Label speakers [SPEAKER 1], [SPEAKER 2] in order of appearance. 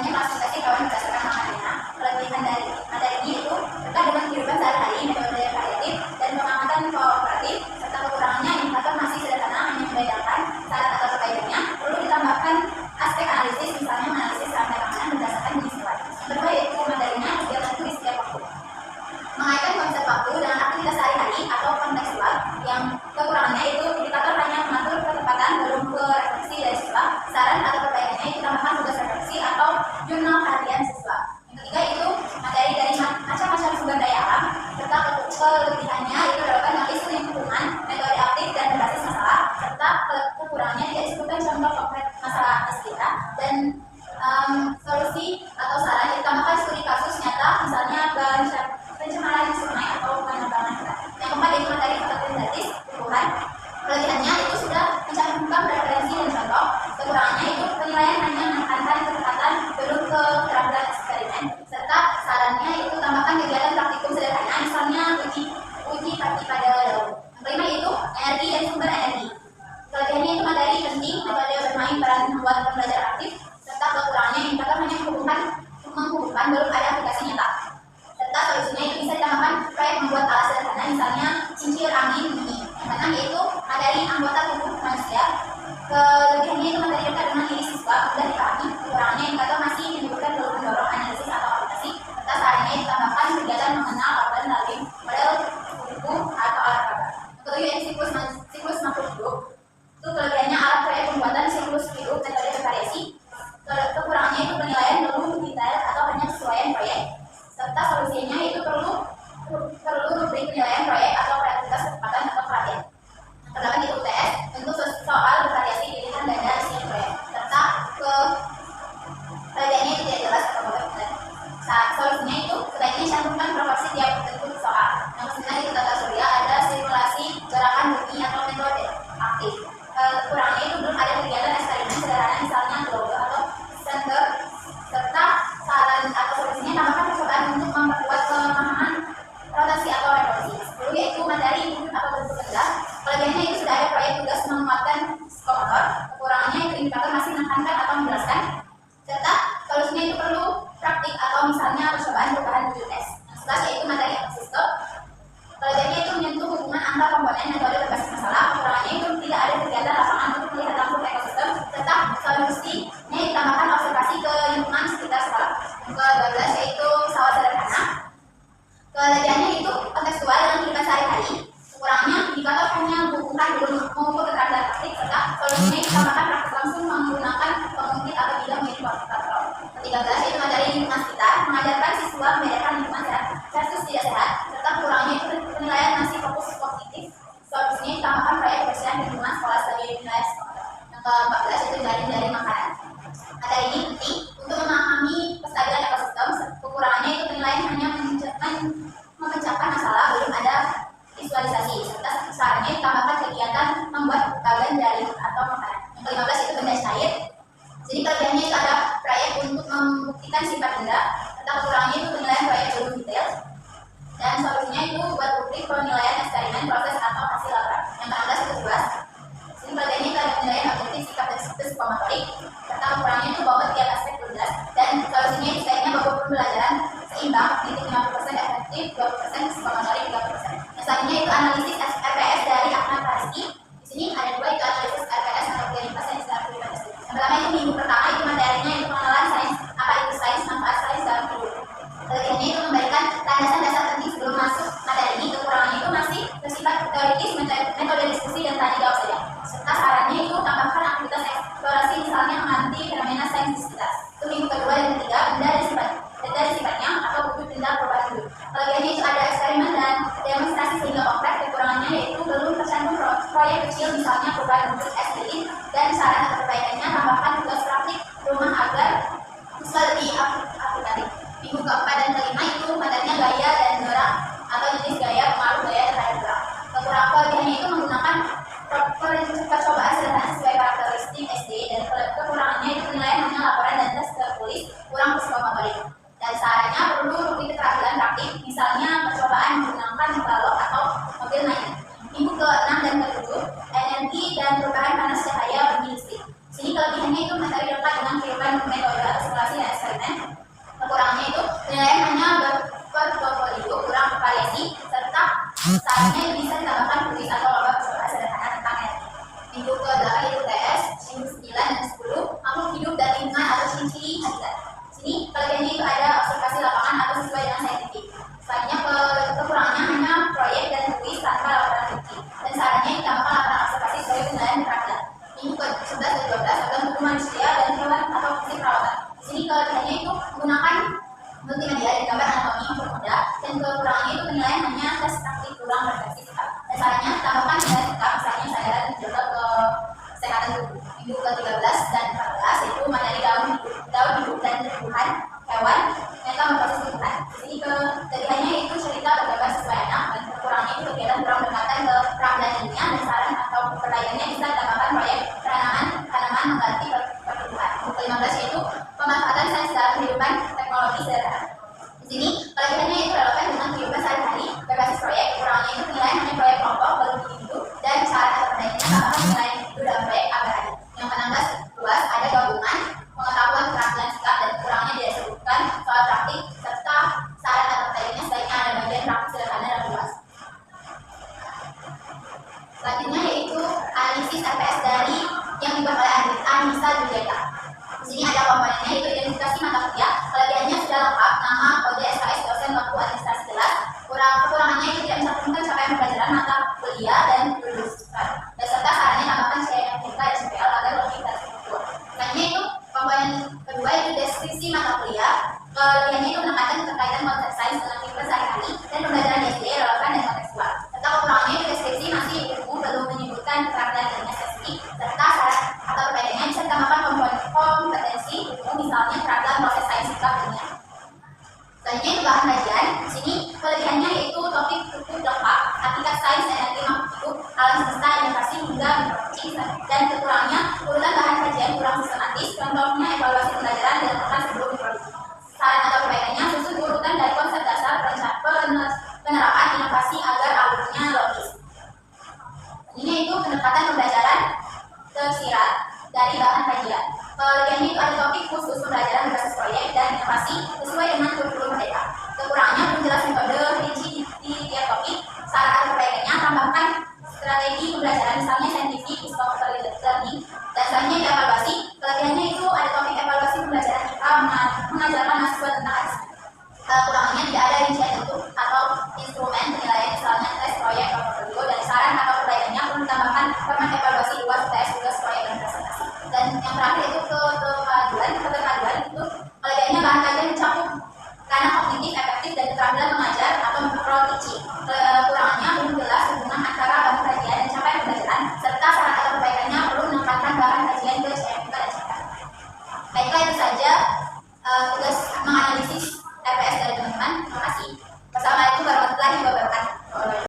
[SPEAKER 1] Contohnya klasifikasi hewan berdasarkan makanannya. Kelebihan dari materi ini itu dekat dengan kehidupan sehari-hari, metode variatif dan pengamatan kooperatif, serta kekurangannya indikator masih sederhana hanya membedakan syarat atau perbaikannya. Perlu ditambahkan aspek analisis, misalnya menganalisis rantai makanan berdasarkan jenis hewan. Yang kedua yaitu materinya diatur di setiap waktu. Mengaitkan konsep waktu dengan aktivitas sehari-hari atau kontekstual, yang kekurangannya itu indikator hanya mengatur ketepatan belum ke refleksi dari siswa. Saran atau perbaikannya ditambahkan tugas refleksi atau jurnal harian siswa. Yang ketiga itu materi dari macam-macam sumber daya alam, serta kelebihannya itu dapat analisis lingkungan, metode aktif dan berbasis masalah, serta kekurangannya tidak disebutkan contoh konkret masalah sekitar dan solusi atau saran ditambahkan studi kasus nyata, misalnya pencemaran sungai atau pengembangan hutan. Yang keempat yaitu materi fakultatif tumbuhan. Kelebihannya itu sudah mencantumkan referensi dan contoh. Kekurangannya itu penilaian hanya menekankan ketepatan belum ke keterampilan eksperimen, serta sarannya itu tambahkan kegiatan praktikum sederhana, misalnya uji praktik pada daun. Yang kelima itu energi dan sumber energi. Kelebihannya itu materi penting, metode bermain peran membuat pembelajaran aktif, serta kekurangannya indikator hanya menghubungkan belum ada aplikasi nyata. Serta solusinya itu bisa ditambahkan proyek membuat alat sederhana, misalnya cincin angin mini. Yang keenam yaitu materi anggota tubuh manusia. Kelebihannya itu materi dekat dengan diri siswa, mudah dipahami. Kekurangannya indikator masih menimbulkan belum mendorong analisis atau aplikasi. Serta sarannya ditambahkan kegiatan mengenal organ lain, model tubuh atau alat kabar. Ketujuh yaitu siklus makhluk hidup. Itu kelebihannya alat proyek pembuatan siklus hidup metode bervariasi. Kekurangannya itu penilaian belum detail atau hanya kesesuaian proyek. Serta solusinya itu perlu rubrik penilaian proyek atau kreativitas kecepatan atau perhatian. Yang kedelapan itu UTS, tentu soal bervariasi pilihan dan isinya proyek. Serta kelebihannya itu tidak jelas atau benar. Solusinya itu sebaiknya cantumkan proporsi tiap bentuk soal. Yang kesembilan itu tata surya, ada simulasi gerakan bumi atau metode aktif. Kurangnya itu belum ada kegiatan eksperimen sederhana, misalnya globe atau sender, serta saran atau solusinya tambahkan percobaan untuk memperkuat pemahaman rotasi atau revolusi. 10 yaitu materi atau bentuk benda. Kelebihannya itu sudah ada proyek tugas menguatkan psikomotor. Kekurangannya itu indikator masih menekankan atau menjelaskan. Serta solusinya itu perlu praktik atau misalnya percobaan perubahan wujud tes. Yang 11 yaitu materi ekosistem. Kelebihannya itu menyentuh hubungan antar komponen metode berbasis masalah. Kekurangannya itu tidak ada kegiatan lapangan untuk melihat langsung ekosistem. Serta solusinya ditambahkan observasi ke lingkungan sekitar sekolah. Yang ke-12 yaitu pesawat sederhana. Kelebihannya itu kontekstual dengan kehidupan sehari-hari. Kekurangannya indikator hanya menghubungkan belum mengukur keterampilan praktik, serta solusinya ditambahkan praktik langsung menggunakan pengungkit atau tidak menjadi kontrol. Ke-13 yaitu materi lingkungan sekitar, mengajarkan siswa membedakan lingkungan sehat versus tidak sehat, serta kekurangannya itu penilaian masih fokus positif. Solusinya ditambahkan proyek kebersihan lingkungan sekolah sebagai nilai sekolah. Yang ke-14 yaitu dari makanan. Materi ini penting untuk memahami kestabilan ekosistem. Kekurangannya itu penilaian hanya memecahkan masalah, belum ada visualisasi. Serta sarannya ditambahkan kegiatan membuat tabulan dari atau makanan. Yang ke-15 itu benda cair. Jadi kelebihannya itu ada proyek untuk membuktikan sifat benda. Serta kekurangannya itu penilaian proyek belum detail. Dan solusinya itu buat rubrik penilaian eksperimen, proses atau hasil laporan. Yang ke-16 itu tugas. Jadi kelebihannya itu ada penilaian objektif sikap dan psikomotorik. Serta kekurangannya itu bobot tiap aspek tugas. Dan solusinya itu sebaiknya bobot pembelajaran seimbang, titik 50% efektif, 20% psikomotorik, 30%. Yang selanjutnya itu analisis RPS dari Ahmad Rizky. Di sini ada dua, itu analisis RPS atau Klinik Sains dalam kehidupan SD. Yang pertama itu minggu pertama itu materinya itu pengenalan sains, apa itu sains, manfaat sains dalam kehidupan. Kelebihannya itu memberikan landasan dasar penting sebelum masuk materi ini. Kekurangannya itu masih bersifat teoritis, metode diskusi dan tanya jawab saja. Serta sarannya itu tambahkan aktivitas eksplorasi, misalnya mengamati fenomena sains di sekitar. Itu minggu kedua dan ketiga, benda dan sifatnya atau wujud benda perubahan hidup. Kelebihannya itu ada eksperimen dan demonstrasi sehingga konkret. Kekurangannya yaitu belum tercantum proyek kecil, misalnya perubahan wujud es lilin. Dan saran atau perbaikannya tambahkan tugas praktik rumah agar bisa lebih aplikatif. Minggu keempat dan kelima itu materinya gaya dan gerak atau jenis gaya, pengaruh gaya terhadap gerak. Kelebihannya itu menggunakan percobaan sederhana sesuai karakteristik SD, dan kekurangannya itu penilaian hanya laporan dan tes tertulis, kurang psikomotorik. Dan sarannya perlu rubrik keterampilan praktik, misalnya percobaan menggunakan balok atau mobil mainan. Minggu ke-6 dan ke-7, energi dan perubahan panas cahaya bumi listrik. Sini kelebihannya itu materi dekat dengan kehidupan metode atau simulasi dan eksperimen. kelebihannya itu menggunakan multimedia dan gambar anatomi yang berbeda, dan kekurangannya itu penilaian hanya tes praktik kurang berbasis sikap. Dan sarannya tambahkan nilai sikap, misalnya kesadaran dan juga kesehatan tubuh. Minggu ke-13 dan 14 itu materi daun hidup dan tumbuhan hewan mereka berproses tumbuhan. Jadi kelebihannya itu cerita bergambar sesuai anak, dan kekurangannya itu kegiatan kurang berdekatan ke perambahan ilmiah, dan saran atau perlayannya bisa ditambahkan proyek tanaman mengganti pertumbuhan. Minggu ke-15 yaitu pemanfaatan sains dalam kehidupan teknologi sederhana. Di sini kelebihannya itu relevan dengan kehidupan sehari-hari berbasis proyek. Kekurangannya itu penilaian hanya proyek kelompok baru individu, dan syarat atau pertanyaannya tambahkan nilai individu dalam proyek agar yang ke-16 luas ada gabungan pengetahuan keterampilan sikap, dan kekurangannya tidak disebutkan soal praktik serta syarat atau pertanyaannya sebaiknya ada bagian praktik sederhana dan luas. Selanjutnya yaitu analisis RPS dari yang dibuat oleh Anissa Julieta. Di sini ada komponennya yaitu identifikasi mata kuliah. Kelebihannya sudah lengkap, nama, kode, SKS, dosen, waktu, administrasi jelas. Kekurangannya itu tidak mencantumkan capaian pembelajaran mata kuliah dan lulusan. Dan serta sarannya tambahkan CNMK dan CPL agar lebih terstruktur. Selanjutnya itu komponen kedua yaitu deskripsi mata kuliah. Kelebihannya itu menekankan keterkaitan konsep sains dengan kehidupan sehari-hari dan pembelajaran SD relevan dan kontekstual. Serta kekurangannya itu deskripsi masih ilmu belum menyebutkan keterampilan ilmiah spesifik, serta syarat atau perbedaannya bisa ditambahkan kompetensi ilmu, misalnya keterampilan proses sains sikap ilmiah. Selanjutnya itu bahan kajian. Di sini kelebihannya yaitu topik cukup lengkap, hakikat sains dan energi makhluk hidup, alam semesta, inovasi hingga mikrobiologi, dan kekurangannya urutan bahan kajian kurang sistematis. Contohnya evaluasi pembelajaran dilakukan sebelum diproduksi. Saran atau perbaikannya susun urutan dari konsep dasar penerapan inovasi agar alurnya logis. Ini itu pendekatan pembelajaran tersirat dari bahan kajian. Kelebihannya itu ada topik khusus pembelajaran berbasis proyek dan inovasi sesuai dengan kurikulum merdeka. Kekurangannya belum jelas metode rinci di tiap topik. Saran atau perbaikannya tambahkan strategi pembelajaran misalnya scientific, discovery learning. Dan selanjutnya itu evaluasi. Kelebihannya itu ada topik evaluasi pembelajaran IPA mengajarkan mahasiswa tentang asesmen. Kekurangannya tidak ada rincian bentuk atau instrumen penilaian misalnya tes, proyek, portfolio. Dan saran atau perbaikannya perlu ditambahkan format evaluasi luas, tes, tugas, proyek, dan presentasi. Dan yang terakhir itu keterpaduan itu kelebihannya bahan kajian mencakup ranah kognitif, efektif, dan keterampilan mengajar atau pro-teaching. Kekurangannya belum jelas hubungan antara bahan kajian dan capaian pembelajaran, serta saran atau perbaikannya perlu menekankan bahan kajian ke CMK dan CPL. Baiklah, itu saja tugas menganalisis RPS dari teman-teman. Terima kasih. Wassalamualaikum warahmatullahi wabarakatuh.